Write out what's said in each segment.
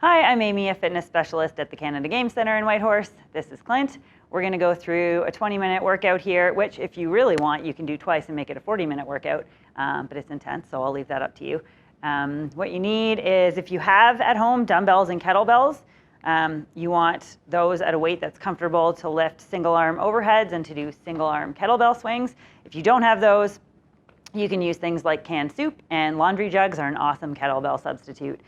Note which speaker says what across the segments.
Speaker 1: Hi, I'm Amy, a fitness specialist at the Canada Game Centre in Whitehorse. This is Clint. We're going to go through a 20-minute workout here, which if you really want, you can do twice and make it a 40-minute workout, but it's intense, so I'll leave that up to you. What you need is, if you have at home dumbbells and kettlebells, you want those at a weight that's comfortable to lift single arm overheads and to do single arm kettlebell swings. If you don't have those, you can use things like canned soup, and laundry jugs are an awesome kettlebell substitute.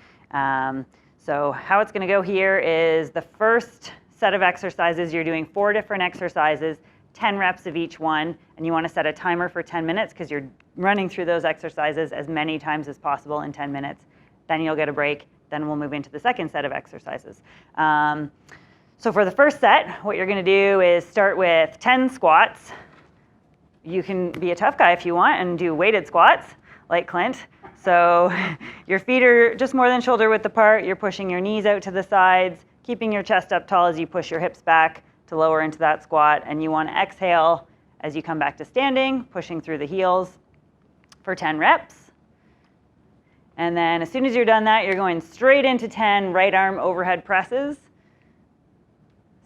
Speaker 1: So how it's going to go here is the first set of exercises, you're doing 4 different exercises, 10 reps of each one, and you want to set a timer for 10 minutes because you're running through those exercises as many times as possible in 10 minutes. Then you'll get a break. Then we'll move into the second set of exercises. So for the first set, what you're going to do is start with 10 squats. You can be a tough guy if you want and do weighted squats like Clint. So your feet are just more than shoulder width apart. You're pushing your knees out to the sides, keeping your chest up tall as you push your hips back to lower into that squat. And you want to exhale as you come back to standing, pushing through the heels for 10 reps. And then as soon as you're done that, you're going straight into 10 right arm overhead presses.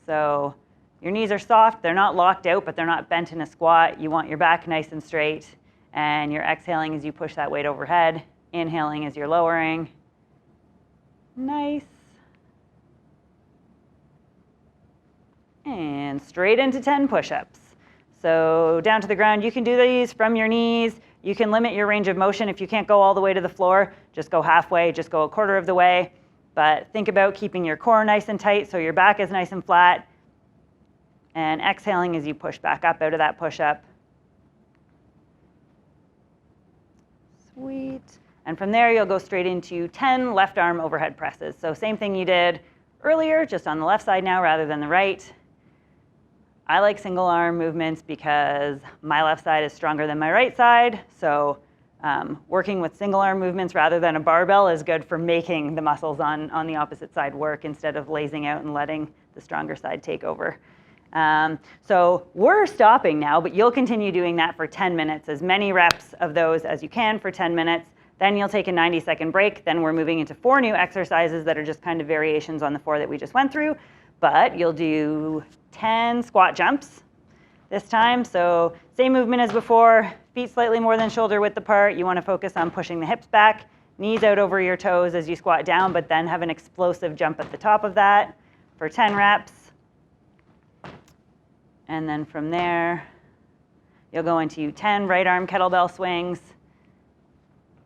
Speaker 1: So your knees are soft. They're not locked out, but they're not bent in a squat. You want your back nice and straight. And you're exhaling as you push that weight overhead, inhaling as you're lowering. Nice. And straight into 10 push-ups. So down to the ground, you can do these from your knees. You can limit your range of motion. If you can't go all the way to the floor, just go halfway, just go a quarter of the way. But think about keeping your core nice and tight so your back is nice and flat. And exhaling as you push back up out of that push-up. Sweet. And from there, you'll go straight into 10 left arm overhead presses. So same thing you did earlier, just on the left side now rather than the right. I like single arm movements because my left side is stronger than my right side. So working with single arm movements rather than a barbell is good for making the muscles on the opposite side work instead of lazing out and letting the stronger side take over. So we're stopping now, but you'll continue doing that for 10 minutes, as many reps of those as you can for 10 minutes. Then you'll take a 90-second break. Then we're moving into 4 new exercises that are just kind of variations on the 4 that we just went through. But you'll do 10 squat jumps this time. So same movement as before, feet slightly more than shoulder width apart. You want to focus on pushing the hips back, knees out over your toes as you squat down, but then have an explosive jump at the top of that for 10 reps. And then from there, you'll go into 10 right arm kettlebell swings.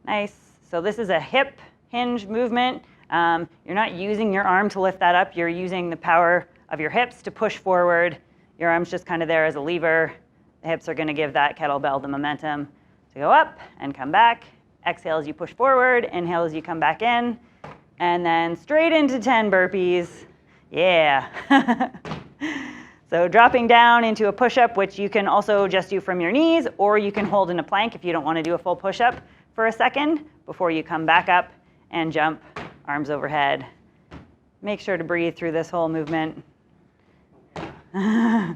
Speaker 1: Nice. So this is a hip hinge movement. You're not using your arm to lift that up. You're using the power of your hips to push forward. Your arm's just kind of there as a lever. The hips are going to give that kettlebell the momentum to go up and come back. Exhale as you push forward. Inhale as you come back in. And then straight into 10 burpees. Yeah. So dropping down into a push-up, which you can also just do from your knees, or you can hold in a plank if you don't want to do a full push-up for a second before you come back up and jump, arms overhead. Make sure to breathe through this whole movement. You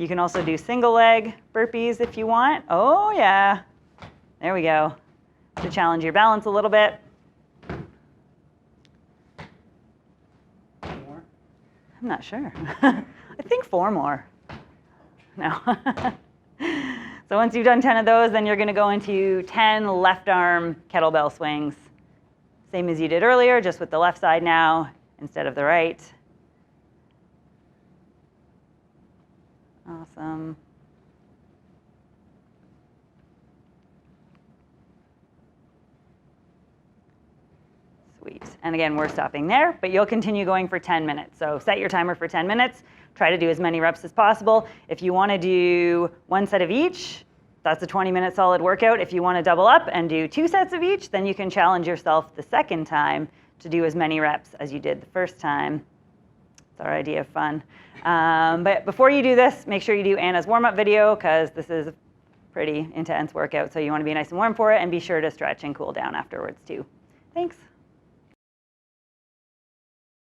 Speaker 1: can also do single leg burpees if you want. Oh yeah, there we go. To challenge your balance a little bit. I'm not sure. I think 4 more. No. So once you've done 10 of those, then you're going to go into 10 left arm kettlebell swings. Same as you did earlier, just with the left side now instead of the right. Awesome. Sweet. And again, we're stopping there, but you'll continue going for 10 minutes. So set your timer for 10 minutes. Try to do as many reps as possible. If you want to do 1 set of each, that's a 20-minute solid workout. If you want to double up and do 2 sets of each, then you can challenge yourself the second time to do as many reps as you did the first time. It's our idea of fun. But before you do this, make sure you do Anna's warm-up video because this is a pretty intense workout. So you want to be nice and warm for it, and be sure to stretch and cool down afterwards too. Thanks.